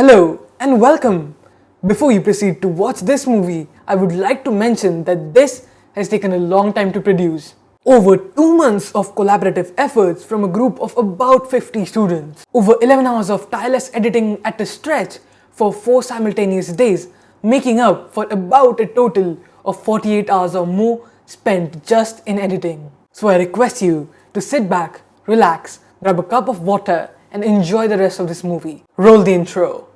Hello and welcome! Before you proceed to watch this movie, I would like to mention that this has taken a long time to produce. Over 2 months of collaborative efforts from a group of about 50 students. Over 11 hours of tireless editing at a stretch for 4 simultaneous days, making up for about a total of 48 hours or more spent just in editing. So I request you to sit back, relax, grab a cup of water and enjoy the rest of this movie. Roll the intro.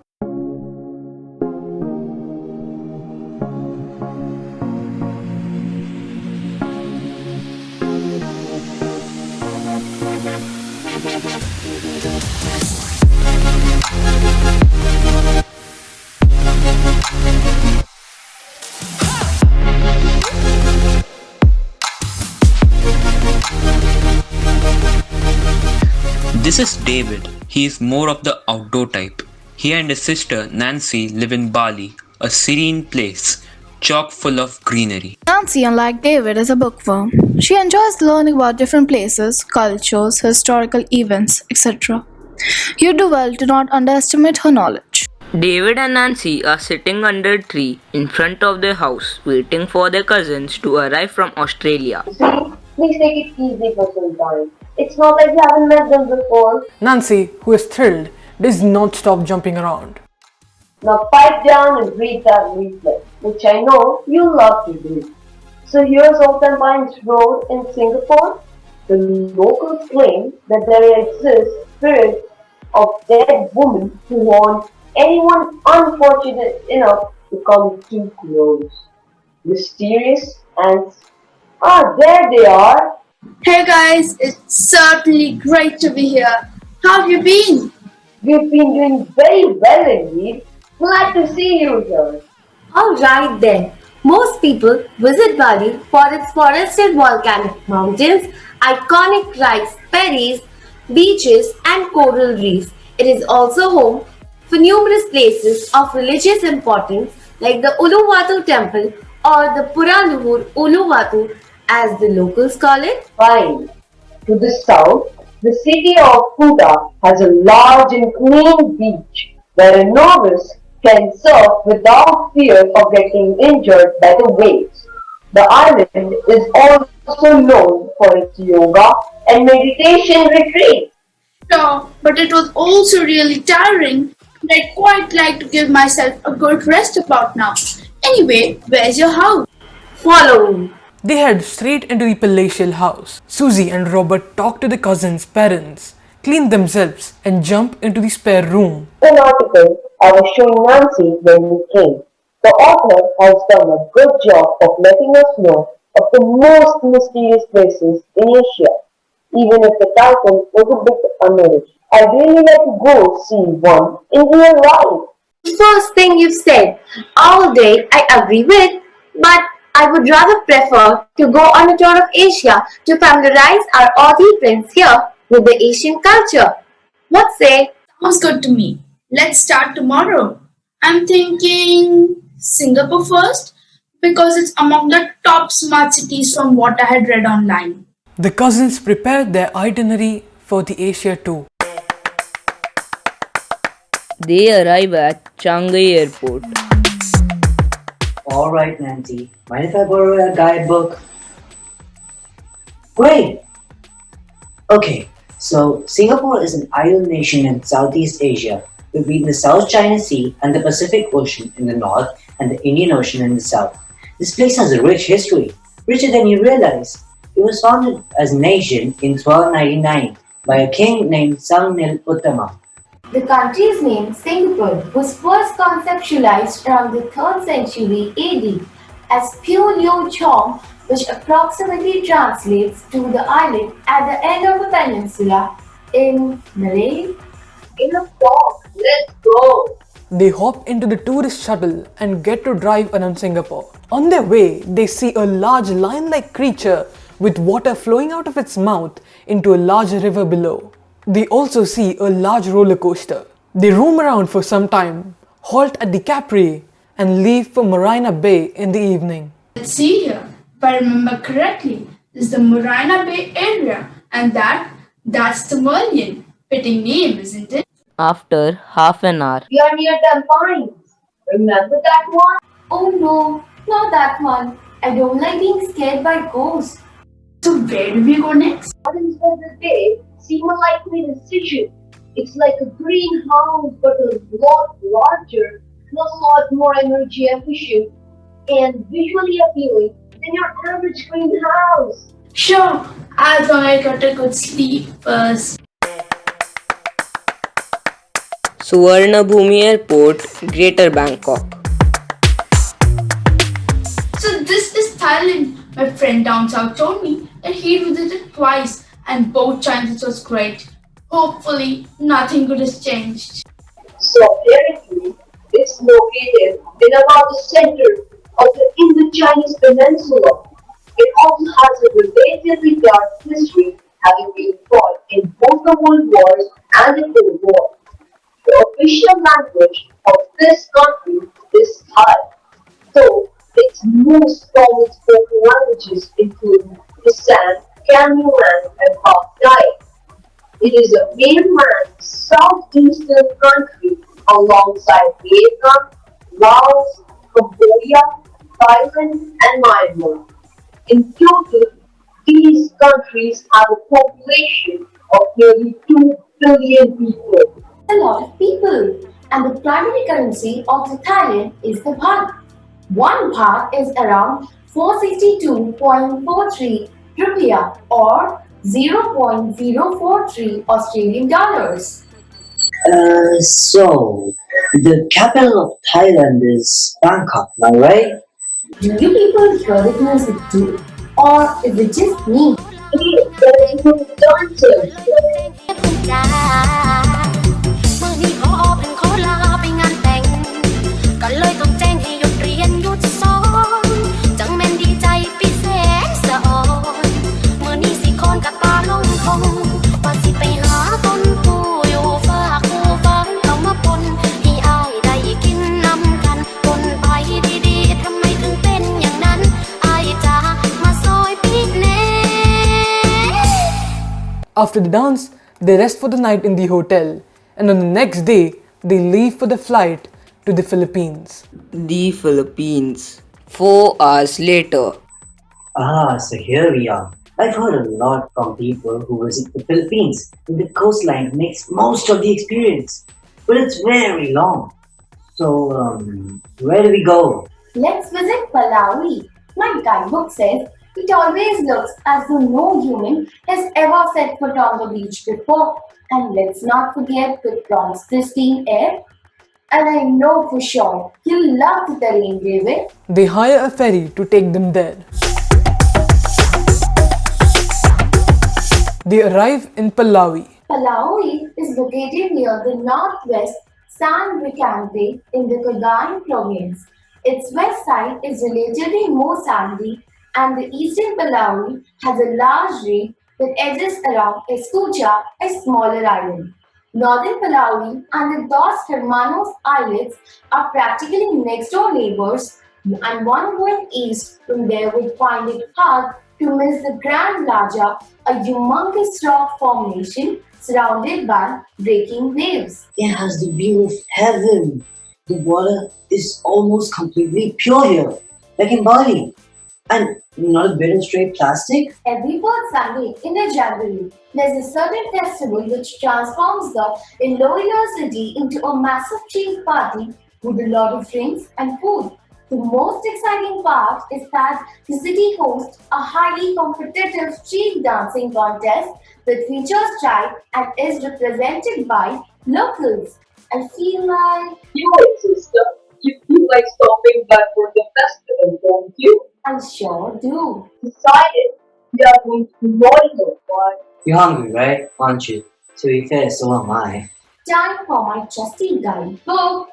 This is David. He is more of the outdoor type. He and his sister Nancy live in Bali, a serene place, chock full of greenery. Nancy, unlike David, is a bookworm. She enjoys learning about different places, cultures, historical events, etc. You do well to not underestimate her knowledge. David and Nancy are sitting under a tree in front of their house, waiting for their cousins to arrive from Australia. Please take it easy for some time. It's not like you haven't met them before. Nancy, who is thrilled, does not stop jumping around. Now pipe down and read that leaflet, which I know you love to do. So here's Open Pines Road in Singapore. The locals claim that there exists spirits of dead women who haunt anyone unfortunate enough to come too close. Mysterious ants. Ah, there they are. Hey guys, it's certainly great to be here. How have you been? We've been doing very well indeed. Glad to see you here. Alright then, most people visit Bali for its forested volcanic mountains, iconic rice paddies, beaches and coral reefs. It is also home for numerous places of religious importance like the Uluwatu temple or the Puranuhur Uluwatu as the locals call it. Fine. To the south, the city of Kuta has a large and clean beach where a novice can surf without fear of getting injured by the waves. The island is also known for its yoga and meditation retreats. No, but it was also really tiring and I'd quite like to give myself a good rest about now. Anyway, where's your house? Follow me. They head straight into the palatial house. Susie and Robert talk to the cousins' parents, clean themselves, and jump into the spare room. An article I was showing Nancy when we came. The author has done a good job of letting us know of the most mysterious places in Asia, even if the title was a bit unoriginal. I'd really like to go see one in real life. The first thing you've said all day I agree with, but I would rather prefer to go on a tour of Asia to familiarize our Aussie friends here with the Asian culture. What say? Sounds good to me. Let's start tomorrow. I'm thinking Singapore first because it's among the top smart cities from what I had read online. The cousins prepare their itinerary for the Asia tour. They arrive at Changi Airport. Alright, Nancy. Mind if I borrow a guidebook? Great! Okay, so Singapore is an island nation in Southeast Asia between the South China Sea and the Pacific Ocean in the north and the Indian Ocean in the south. This place has a rich history, richer than you realize. It was founded as a nation in 1299 by a king named Sangnil Uttama. The country's name, Singapore, was first conceptualized around the 3rd century AD as Pu Liu Chong, which approximately translates to the island at the end of the peninsula in Malay. In a fog, let's go. They hop into the tourist shuttle and get to drive around Singapore. On their way, they see a large lion-like creature with water flowing out of its mouth into a large river below. They also see a large roller coaster. They roam around for some time, halt at the Capri, and leave for Marina Bay in the evening. Let's see here. If I remember correctly, this is the Marina Bay area and that's the Merlion. Fitting name, isn't it? after half an hour. We are near Pines. Remember that one? Oh no, not that one. I don't like being scared by ghosts. So where do we go next? Gardens for the day seem a likely decision. It's like a greenhouse, but a lot larger, a lot more energy efficient, and visually appealing than your average greenhouse. Sure, as long as I got a good sleep first. Suvarnabhumi Airport, Greater Bangkok. So this is Thailand. My friend down south told me that he visited twice and both times it was great. Hopefully, nothing good has changed. So apparently, it's located in about the center of the Indo-Chinese Peninsula. It also has a relatively dark history, having been fought in both the World Wars and the Cold War. The official language of this country is Thai, though its most common spoken languages include the San, Canyoman, and Hawk Thai. It is a mainland southeastern country alongside Vietnam, Laos, Cambodia, Thailand, and Myanmar. In total, these countries have a population of nearly 2 billion people. A lot of people. And the primary currency of the Thailand is the baht. One baht is around 462.43 rupiah or 0.043 Australian dollars. So the capital of Thailand is Bangkok, am I right? Do you people hear the music too? Or is it just me? Hey, there is no dancers. มื้อนี้พอเพิ่นขอลาไปงานแต่งก็เลยต้องแจ้งให้หยุดเรียนหยุดสอนจังแม่นดีใจพิเศษสะอ่อนมื้อนี้สิคอนกับตาลงคงว่าสิไปหาต้นผู้อยู่ฝากผู้ฟังเอามาปนให้อายได้กินนำกันปนไปดีๆทำไมถึงเป็นอย่างนั้นอายจ๋ามาซอยพี่แน่ After the dance, they rest for the night in the hotel, and on the next day, they leave for the flight to the Philippines. The Philippines. 4 hours later. So here we are. I've heard a lot from people who visit the Philippines, and the coastline makes most of the experience. But it's very long. So, where do we go? Let's visit Malawi. My guidebook says it always looks as though no human has ever set foot on the beach before. And let's not forget the prawns pristine air. And I know for sure you'll love the terrain, David. They hire a ferry to take them there. They arrive in Pallavi. Pallavi is located near the northwest San Vicente in the Cagayan province. Its west side is relatively more sandy, and the eastern Pallavi has a large reef that edges around Escucha, a smaller island. Northern Pallavi and the Dos Hermanos Islets are practically next door neighbors, and one going east from there would find it hard to miss the Grand Raja, a humongous rock formation surrounded by breaking waves. It has the view of heaven. The water is almost completely pure here, like in Bali. And not a bit of straight plastic. Every fourth Sunday in the January, there's a certain festival which transforms the Iloilo city into a massive cheese party with a lot of drinks and food. The most exciting part is that the city hosts a highly competitive street dancing contest that features tribe and is represented by locals. I feel like You and sister, you feel like stopping back for the festival, don't you? I sure do. Decided we are going to Iloilo. Why? You're hungry, right? Aren't you? To be fair, so am I. Time for my trusty guidebook.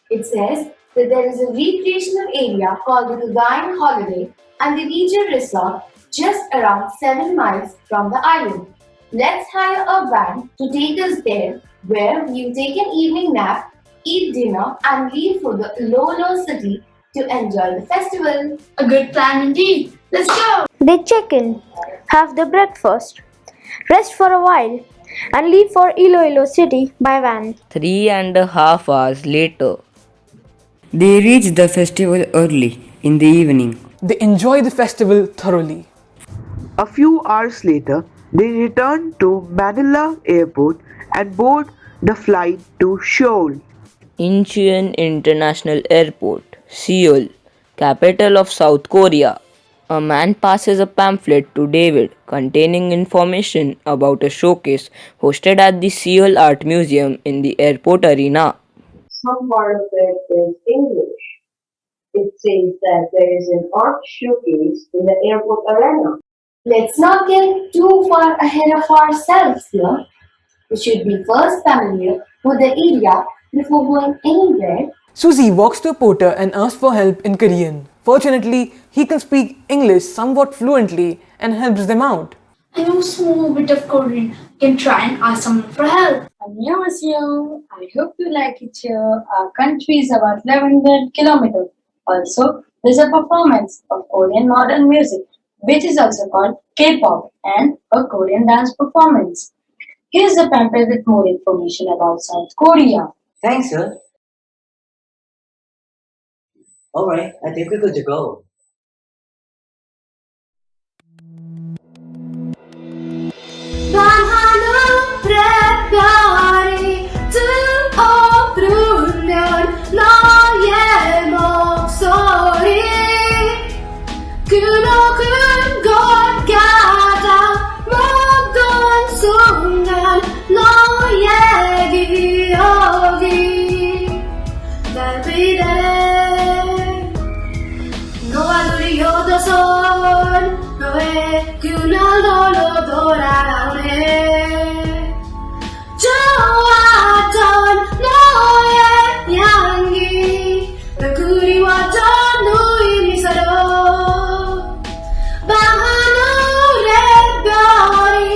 It says that there is a recreational area called the Cagayan Holiday and the Leisure Resort just around 7 miles from the island. Let's hire a van to take us there, where we'll take an evening nap, eat dinner, and leave for the Iloilo city to enjoy the festival. A good plan indeed. Let's go! They check in, have the breakfast, rest for a while, and leave for Iloilo City by van. 3.5 hours later, They reach the festival early in the evening. They enjoy the festival thoroughly. A few hours later, they return to Manila Airport and board the flight to Seoul. Incheon International Airport, Seoul, capital of South Korea. A man passes a pamphlet to David containing information about a showcase hosted at the Seoul Art Museum in the airport arena. Some part of it is English. It says that there is an art showcase in the airport arena. Let's not get too far ahead of ourselves here. We should be first familiar with the area before going anywhere. Susie walks to a porter and asks for help in Korean. Fortunately, he can speak English somewhat fluently and helps them out. I know a small bit of Korean. You can try and ask someone for help. 안녕하세요. I hope you like it here. Our country is about 1100 kilometers. Also, there's a performance of Korean modern music, which is also called K-pop, and a Korean dance performance. Here's a pamphlet with more information about South Korea. Thanks, sir. Alright, I think we're good to go. 밤하늘의 별이 뜨어오르면 너의 목소리 그럭은 것 같아 모든 순간 너의 기억이 날 비례 너와 둘이 옅어선 너의 그날 너로 돌아오네 좋았던 너의 향기 널 그리웠던 너의 미소로 밤하늘의 별이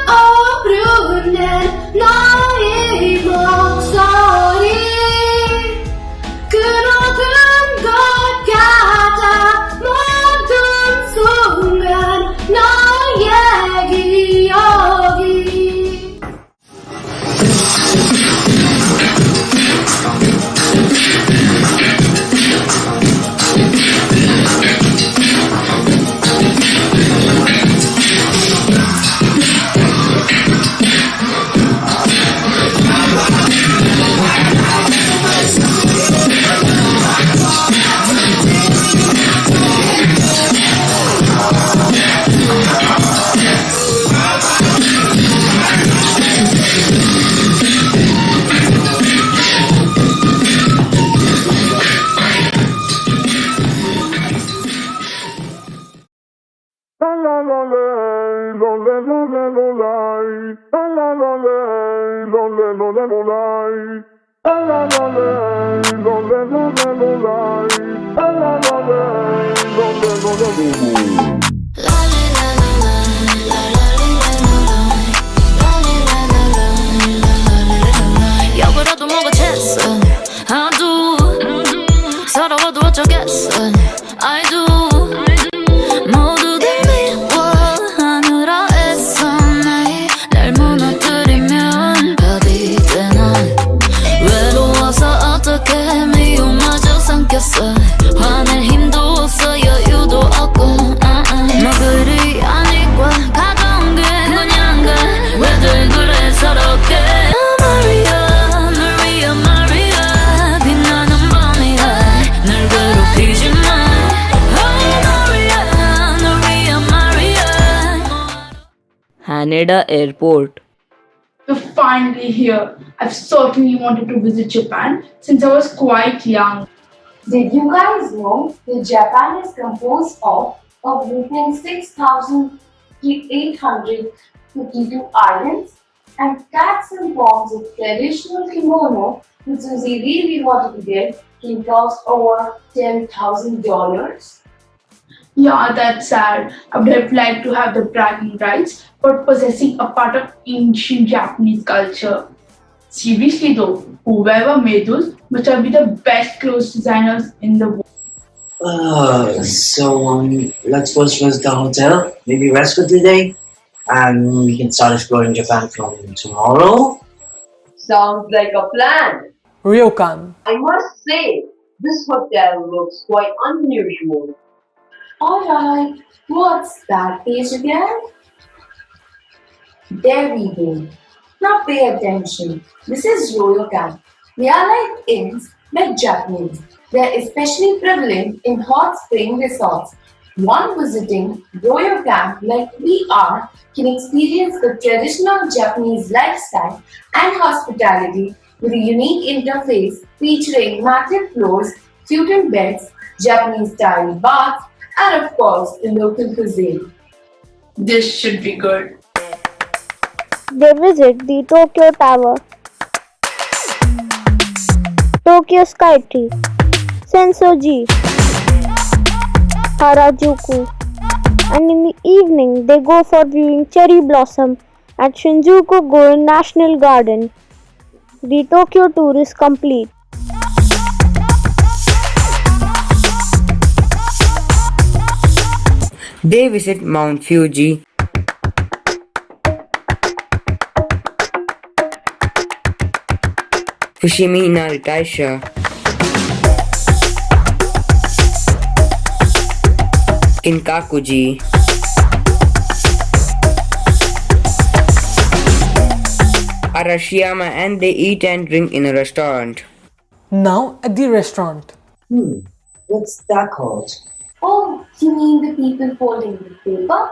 뜨어오르는 너의 목소리 그럭은 것 같아 모든 순간 너의 기억이 역으로도 뭐가 챘어 I do 서러워도 어쩌겠어 I do 모두들 미워하느라 애써 날 무너뜨리면 어디 되나 외로워서 어떻게 미움마저 삼켰어 화낼 힘도 없어 여유도 없고 뭐 그리 아니까 가까운 게 그냥 왜들 그래 서럽게 Haneda Airport. We're finally here. I've certainly wanted to visit Japan since I was quite young. Did you guys know that Japan is composed of a whopping 6,852 islands? And cats in forms of traditional kimono, which Susie really wanted to get, can cost over $10,000. Yeah, that's sad. I would have liked to have the bragging rights for possessing a part of ancient Japanese culture. Seriously though, whoever made those must have been the best clothes designers in the world. Let's first rest the hotel. Maybe rest for today. and we can start exploring Japan from tomorrow. Sounds like a plan. Ryokan. I must say, this hotel looks quite unusual. Alright, what's that page again? There we go. Now pay attention. This is Ryokan. They are like inns, but Japanese. They're especially prevalent in hot spring resorts. One visiting Ryokan like we are can experience the traditional Japanese lifestyle and hospitality with a unique interface featuring matted floors, futon beds, Japanese-style baths, and of course the local cuisine. This should be good. They visit the Tokyo Tower, Tokyo Skytree, Sensoji, Harajuku, and in the evening they go for viewing cherry blossom at Shinjuku-goro National Garden. The Tokyo tour is complete. They visit Mount Fuji, Fushimi Taisha, Kinkakuji, Arashiyama, and they eat and drink in a restaurant. Now at the restaurant. What's that called? Oh, you mean the people folding the paper?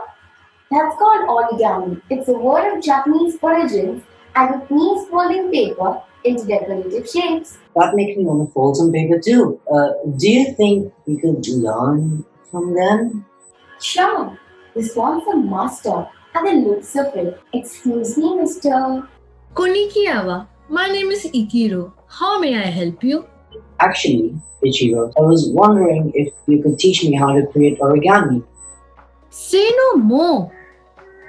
That's called origami. It's a word of Japanese origins and it means folding paper into decorative shapes. That makes me want to fold some paper too. Do you think we could learn from them? Sure, this one's a master and the looks of it. Excuse me, Mr. Konnichiwa. My name is Ikiro. How may I help you? Actually, Ichiro, I was wondering if you could teach me how to create origami. Say no more.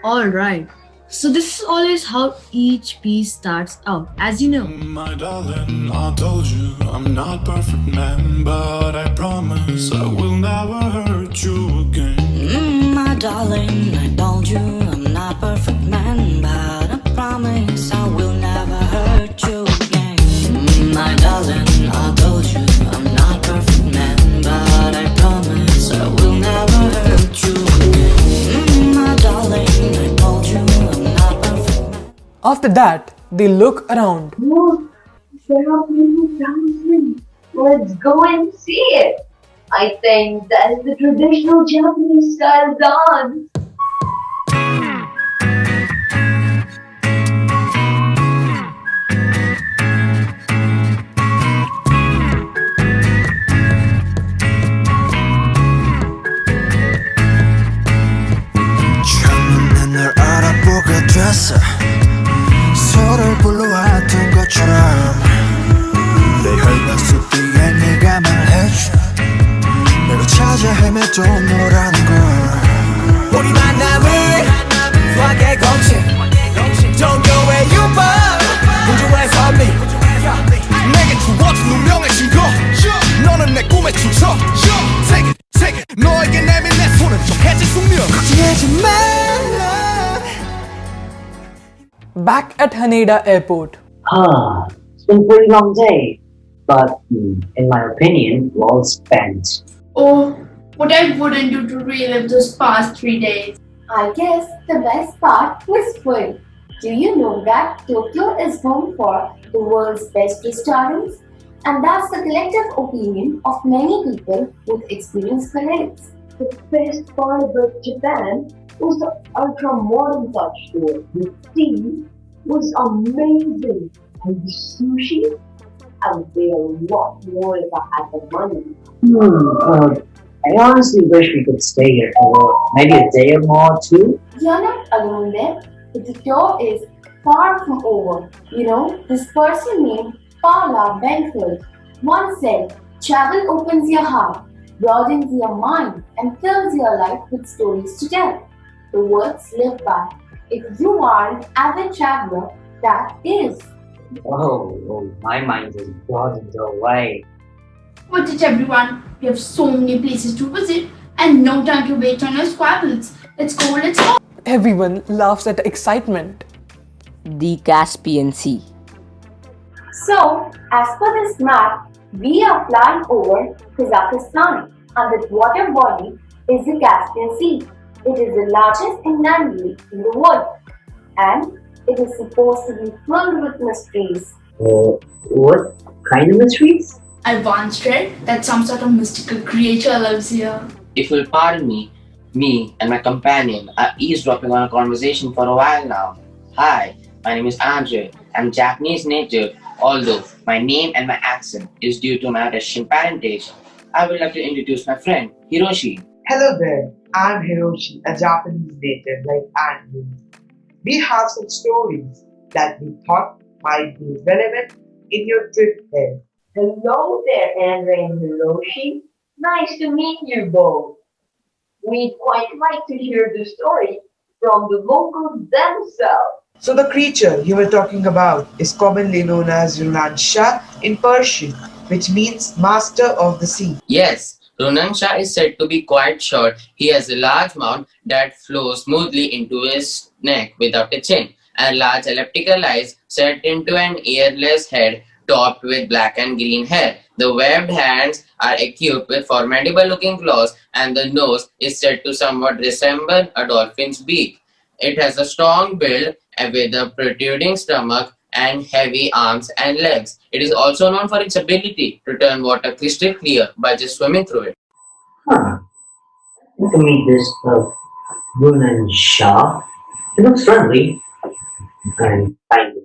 Alright. So this is always how each piece starts out, as you know. My darling, I told you I'm not perfect man, but I promise I will never hurt you again. My darling, I told you I'm not perfect man, but I promise I will never hurt you again. My darling, I told you I'm not perfect man, but I promise I will never hurt you again. My darling, I told you I'm not perfect man. After that, they look around. Look, there are people dancing. Let's go and see it. I think that is the traditional Japanese style dance. 처음에 널 알아보게 됐어. 서로를 불러왔던 것처럼 내 혈관 속 뒤에 네가 말해줘. 내가 찾아 헤맸던 너라는 걸. 우리 만남을 수학의 공식 종교의 유법 우주의 선미 내게 주어진 운명의 증거 너는 내 꿈의 출처 Take it 너에게 내민 내 손은 좀 해질 숙명 걱정하지 말라. Back at Haneda Airport. It's been a pretty long day, but in my opinion, well spent. Oh, what I wouldn't do to relive those past 3 days. I guess the best part was food. Do you know that Tokyo is home for the world's best restaurants? And that's the collective opinion of many people with experienced colleagues. The best part about Japan was the ultra-modern touch to it. The tea was amazing. And the sushi, I would pay a lot more if I had the money. I honestly wish we could stay here for maybe a day or more too. You're not alone there, but the tour is far from over. You know, this person named Paula Benfield once said, travel opens your heart, broadens your mind, and fills your life with stories to tell. The words live by. If you are an avid traveler, that is. Oh, my mind is broadened away. Watch it, everyone. We have so many places to visit and no time to wait on our squabbles. Let's go, let's go. Everyone laughs at excitement. The Caspian Sea. So, as per this map, we are flying over Kazakhstan, and that water body is the Caspian Sea. It is the largest inland lake in the world, and it is supposed to be filled with mysteries. What kind of mysteries? I once read that some sort of mystical creature lives here. If you'll pardon me and my companion are eavesdropping on a conversation for a while now. Hi, my name is Andre. I'm Japanese native, although my name and my accent is due to my Russian parentage. I would like to introduce my friend, Hiroshi. Hello there, I'm Hiroshi, a Japanese native like Andrew. We have some stories that we thought might be relevant in your trip here. Hello there, Andre and Hiroshi. Nice to meet you both. We'd quite like to hear the story from the locals themselves. So the creature you were talking about is commonly known as Yunan Shah in Persian, which means master of the sea. Yes, Ronansha is said to be quite short. He has a large mouth that flows smoothly into his neck without a chin, and large elliptical eyes set into an earless head topped with black and green hair. The webbed hands are equipped with formidable looking claws, and the nose is said to somewhat resemble a dolphin's beak. It has a strong build with a protruding stomach and heavy arms and legs. It is also known for its ability to turn water crystal clear by just swimming through it. Huh. Let me meet this Yunan Shah. He looks friendly and kind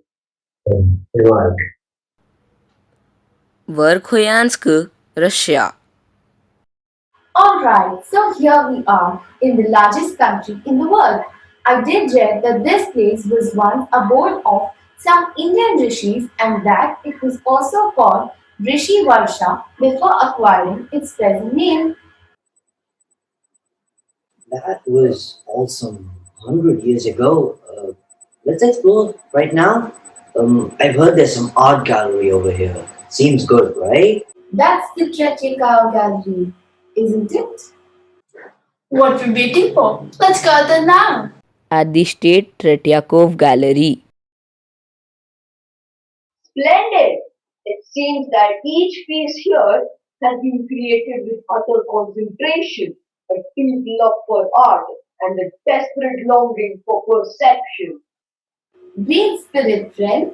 of heroic. Verkhoyansk, Russia. Alright, so here we are in the largest country in the world. I did read that this place was once abode of some Indian rishis and that it was also called Rishi Varsha before acquiring its present name. That was awesome. 100 years ago. Let's explore right now. I've heard there's some art gallery over here. Seems good, right? That's the Tretyakov Gallery, isn't it? What we waiting for? Let's go there now. At the State Tretyakov Gallery. Splendid! It seems that each piece here has been created with utter concentration, a deep love for art, and a desperate longing for perception. Great spirit, friend.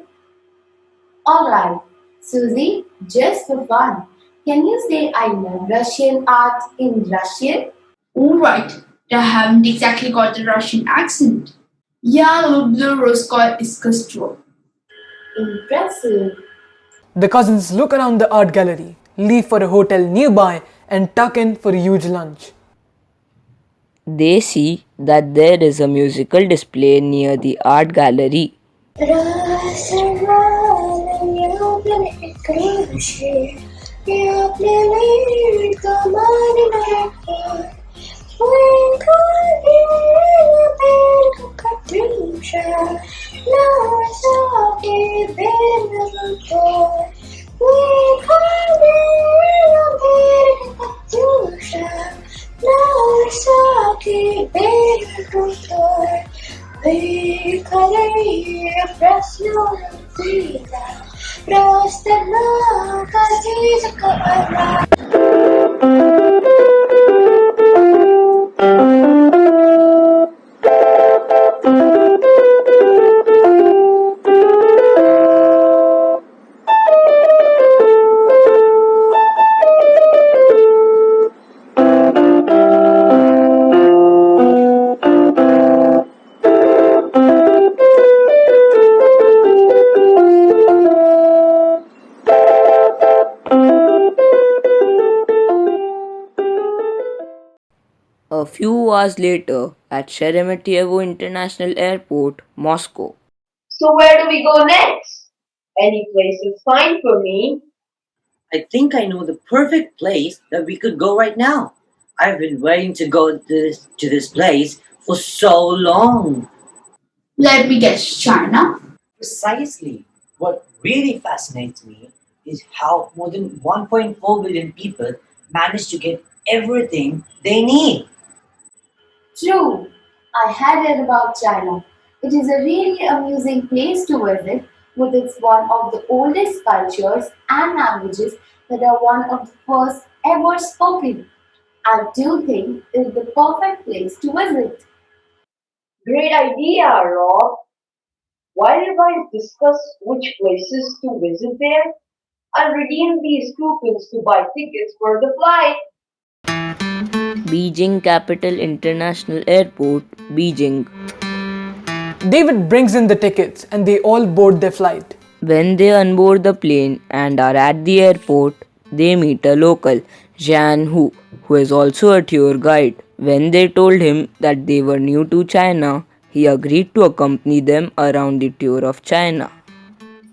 Alright, Susie, just for fun, can you say I love Russian art in Russian? Alright, I haven't exactly got a Russian accent. Я люблю русское искусство. Impressive. The cousins look around the art gallery, leave for a hotel nearby, and tuck in for a huge lunch. They see that there is a musical display near the art gallery. A few hours later, at Sheremetyevo International Airport, Moscow. So where do we go next? Any place is fine for me. I think I know the perfect place that we could go right now. I've been waiting to go to this place for so long. Let me guess, China? Precisely. What really fascinates me is how more than 1.4 billion people manage to get everything they need. True. I had read about China. It is a really amusing place to visit with its one of the oldest cultures and languages that are one of the first ever spoken. I do think it's the perfect place to visit. Great idea, Rob. While you guys discuss which places to visit there, I'll redeem these coupons to buy tickets for the flight. Beijing Capital International Airport, Beijing. David brings in the tickets and they all board their flight. When they unboard the plane and are at the airport, they meet a local, Jian Hu, who is also a tour guide. When they told him that they were new to China, he agreed to accompany them around the tour of China.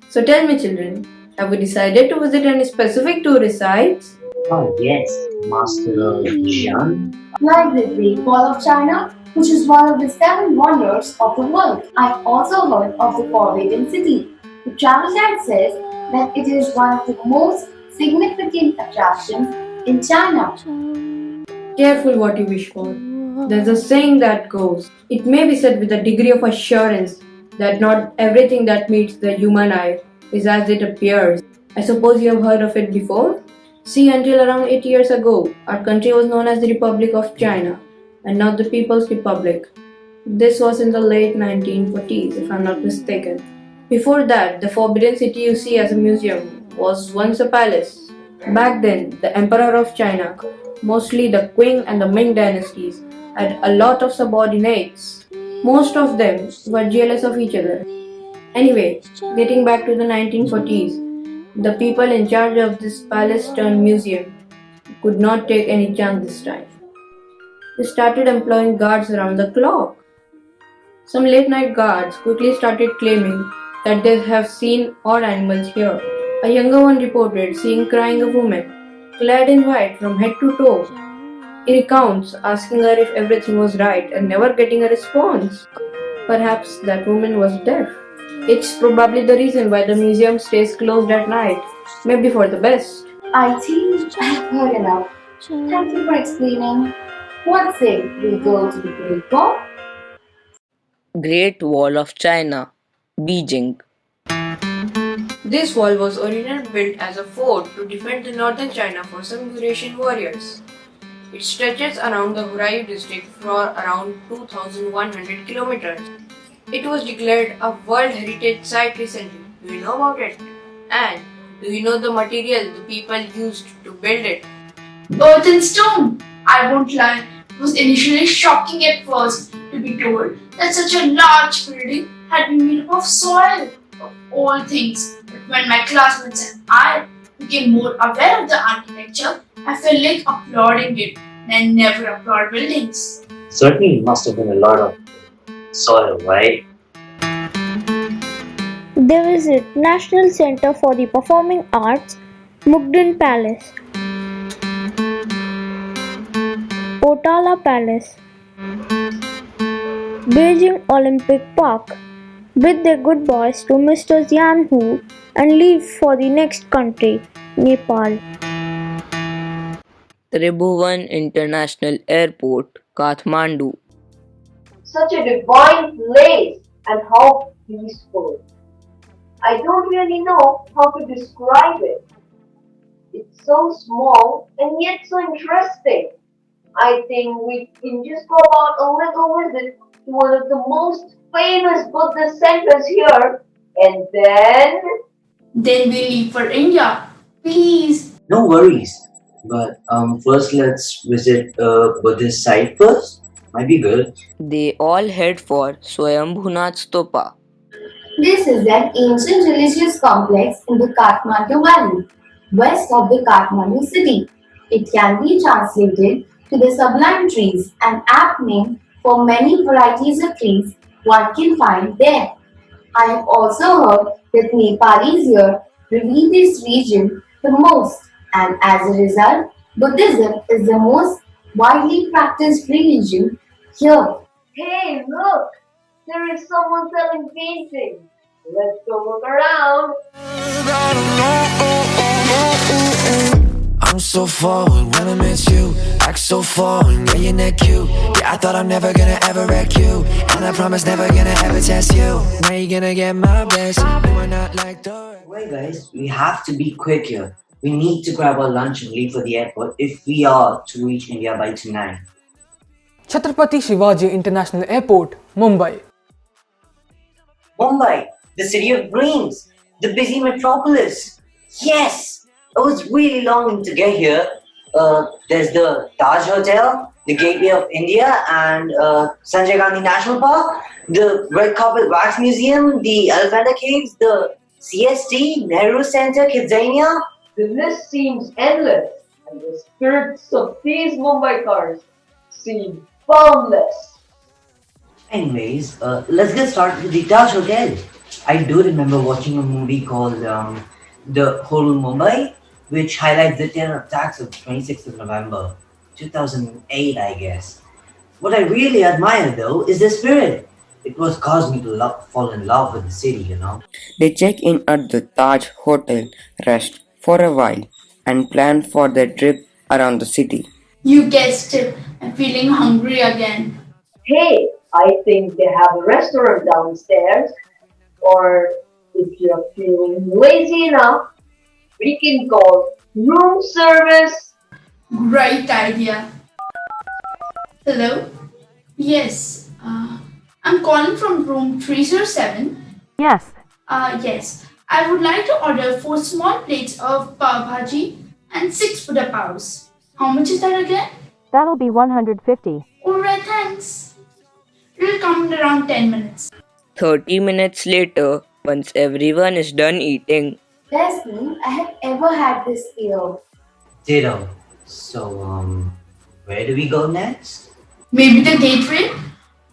So tell me, children, have you decided to visit any specific tourist sites? Oh, yes, Master Jian. Like the Great Wall of China, which is one of the seven wonders of the world. I've also heard of the Forbidden City. The travel guide says that it is one of the most significant attractions in China. Careful what you wish for. There's a saying that goes, it may be said with a degree of assurance that not everything that meets the human eye is as it appears. I suppose you have heard of it before? See, until around 8 years ago, our country was known as the Republic of China and not the People's Republic. This was in the late 1940s, if I'm not mistaken. Before that, the Forbidden City you see as a museum was once a palace. Back then, the Emperor of China, mostly the Qing and the Ming dynasties, had a lot of subordinates. Most of them were jealous of each other. Anyway, getting back to the 1940s, the people in charge of this palace turned museum could not take any chance this time. They started employing guards around the clock. Some late night guards quickly started claiming that they have seen odd animals here. A younger one reported seeing crying a woman, clad in white from head to toe. He recounts asking her if everything was right and never getting a response. Perhaps that woman was deaf. It's probably the reason why the museum stays closed at night. Maybe for the best. I think I've heard enough. Thank you for explaining. What say we go to the Great Wall? Great Wall of China, Beijing. This wall was originally built as a fort to defend the northern China for some Eurasian warriors. It stretches around the Huraiyu district for around 2,100 kilometers. It was declared a World Heritage Site recently. Do you know about it? And do you know the material the people used to build it? Earth and stone. I won't lie, it was initially shocking at first to be told that such a large building had been made up of soil, of all things. But when my classmates and I became more aware of the architecture, I felt like applauding it, and I never applaud buildings. Certainly must have been a lot of soil, right? They visit National Center for the Performing Arts, Mukden Palace, Potala Palace, Beijing Olympic Park, bid their goodbyes to Mr. Jian Hu and leave for the next country, Nepal. Tribhuvan International Airport, Kathmandu. Such a divine place and how peaceful. I don't really know how to describe it. It's so small and yet so interesting. I think we can just go about a little visit to one of the most famous Buddhist centers here and Then we leave for India. Please. No worries. But first let's visit a Buddhist site first. Might be good. They all head for Swayambhunath Stupa. This is an ancient religious complex in the Kathmandu Valley, west of the Kathmandu city. It can be translated to the sublime trees, an apt name for many varieties of trees one can find there. I have also heard that Nepalis here revere this region the most, and as a result, Buddhism is the most widely practiced religion here. hey, look! There is someone selling paintings. Let's go look around. I'm so forward when I met you. Act so foreign, yeah, you're not cute. Yeah, I thought I'm never gonna ever wreck you. And I promise never gonna ever test you. Now you gonna get my best. You are not like the. Wait, guys, we have to be quick here. We need to grab our lunch and leave for the airport if we are to reach India by tonight. Chhatrapati Shivaji International Airport, Mumbai. Mumbai, the city of dreams, the busy metropolis. Yes! I was really longing to get here. There's the Taj Hotel, the Gateway of India, and Sanjay Gandhi National Park, the Red Carpet Wax Museum, the Elephanta Caves, the CST, Nehru Center, Kidzania. The list seems endless, and the spirits of these Mumbaikars seem boundless. Anyways, let's get started with the Taj Hotel. I do remember watching a movie called The Whole Mumbai, which highlights the terror attacks of 26th of November 2008, I guess. What I really admire though is the spirit. It was caused me to fall in love with the city, you know. They check in at the Taj Hotel, rest for a while, and plan for their trip around the city. You guessed it. I'm feeling hungry again. Hey, I think they have a restaurant downstairs. Or if you're feeling lazy enough, we can call room service. Great idea. Hello? Yes. I'm calling from room 307. Yes. Yes. I would like to order 4 small plates of pav bhaji and 6 vada paos. How much is that again? That'll be 150. Alright, thanks. It'll come in around 10 minutes. 30 minutes later, once everyone is done eating. Best meal I have ever had this year. Ditto. So, where do we go next? Maybe the gateway?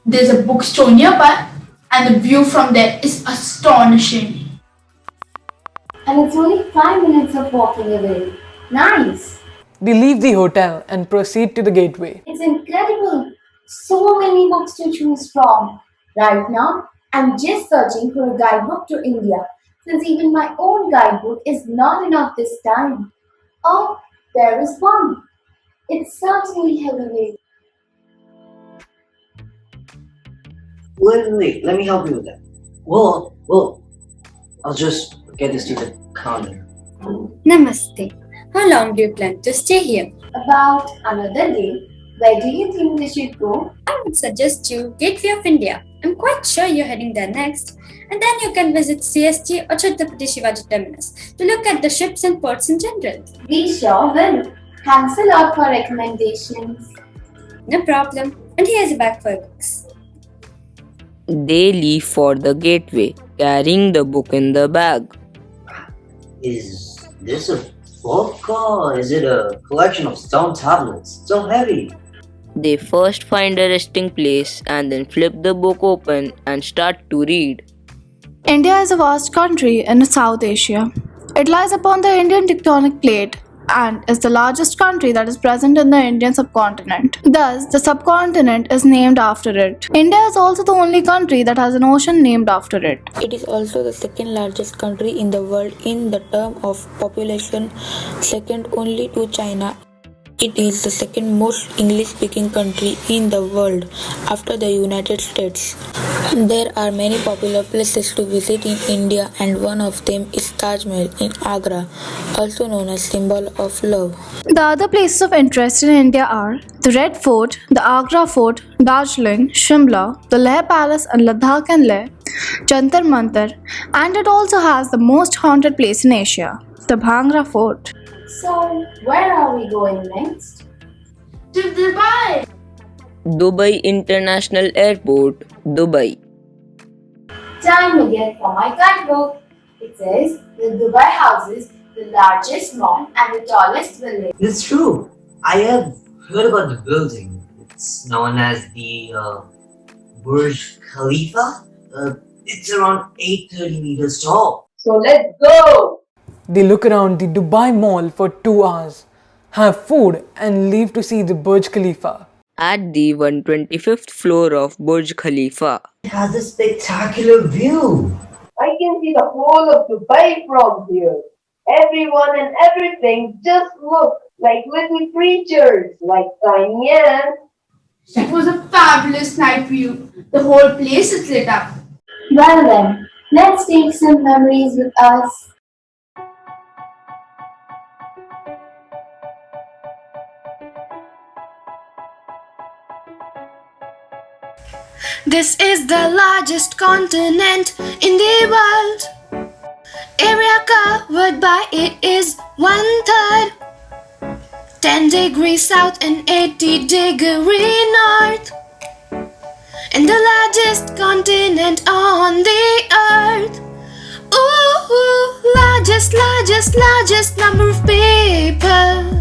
There's a bookstore nearby, and the view from there is astonishing. And it's only 5 minutes of walking away. Nice! They leave the hotel and proceed to the gateway. It's incredible! So many books to choose from. Right now, I'm just searching for a guidebook to India, since even my own guidebook is not enough this time. Oh, there is one. It's certainly heavyweight. Wait, let me help you with that. Well, I'll just get this to the counter. Namaste. How long do you plan to stay here? About another day. Where do you think we should go? I would suggest you Gateway of India. I'm quite sure you're heading there next. And then you can visit CST or Chhatrapati Shivaji Terminus to look at the ships and ports in general. We sure will. Thanks a lot for recommendations. No problem. And here's a bag for your books. They leave for the gateway, carrying the book in the bag. Is this a book or is it a collection of stone tablets? So heavy. They first find a resting place and then flip the book open and start to read. India is a vast country in South Asia. It lies upon the Indian tectonic plate and is the largest country that is present in the Indian subcontinent. Thus, the subcontinent is named after it. India is also the only country that has an ocean named after it. It is also the second largest country in the world in the term of population, second only to China. It is the second most English-speaking country in the world after the United States. There are many popular places to visit in India, and one of them is Taj Mahal in Agra, also known as symbol of love. The other places of interest in India are the Red Fort, the Agra Fort, Darjeeling, Shimla, the Leh Palace in Ladakh and Leh, Jantar Mantar, and it also has the most haunted place in Asia, the Bhangra Fort. So, where are we going next? To Dubai! Dubai International Airport, Dubai. Time again for my guidebook. It says the Dubai houses the largest mall and the tallest building. It's true. I have heard about the building. It's known as the Burj Khalifa. It's around 830 meters tall. So let's go! They look around the Dubai Mall for 2 hours, have food and leave to see the Burj Khalifa. At the 125th floor of Burj Khalifa. It has a spectacular view. I can see the whole of Dubai from here. Everyone and everything just look like little creatures, like tiny ants. That was a fabulous night view. The whole place is lit up. Well then, let's take some memories with us. This is the largest continent in the world. Area covered by it is 1/3. 10 degrees south and 80-degree north. And the largest continent on the earth. Ooh, largest number of people.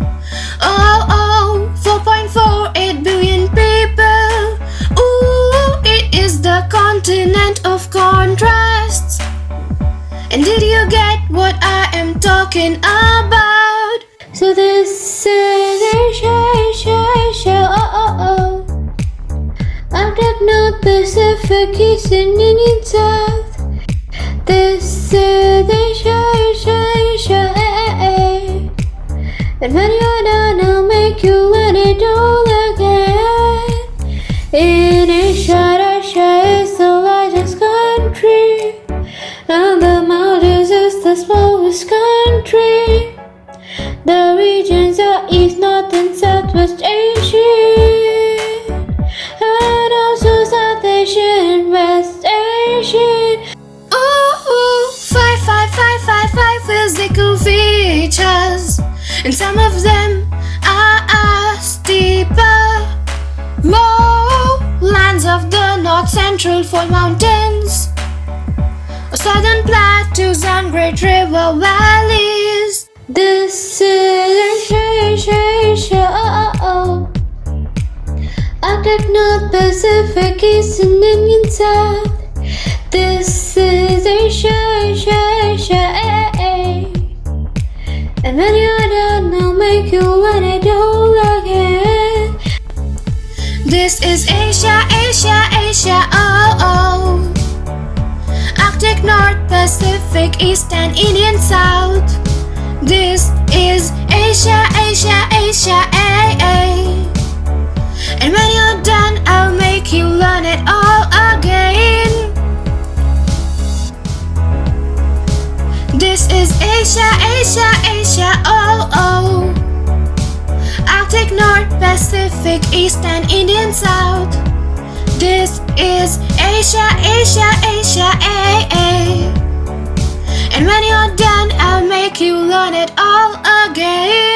Oh, 4.48 billion people. Ooh, it is the continent of contrasts. And did you get what I am talking about? So this is Asia, oh. Arctic, North Pacific, East and Indian South. This is Asia, And when you're done, I'll make you learn it all again. In Asia, Russia is the largest country. And the Maldives is the smallest country. The regions are East, North and Southwest Asian. And also South Asian and West Asian. Ooh, five physical features. And some of them are steeper. Lowlands of the North Central Fold Mountains. Southern plateaus and Great River valleys. This is Asia, oh. Arctic, North Pacific, East and Indian South. This is Asia, And when you're done, I'll make you learn it all again. This is Asia, oh. Arctic, North Pacific, East and Indian South. This is Asia, And when you're done, I'll make you learn it all again. This is Asia, oh. Arctic, North Pacific, East and Indian South. This is Asia, And when you're done, I'll make you learn it all again.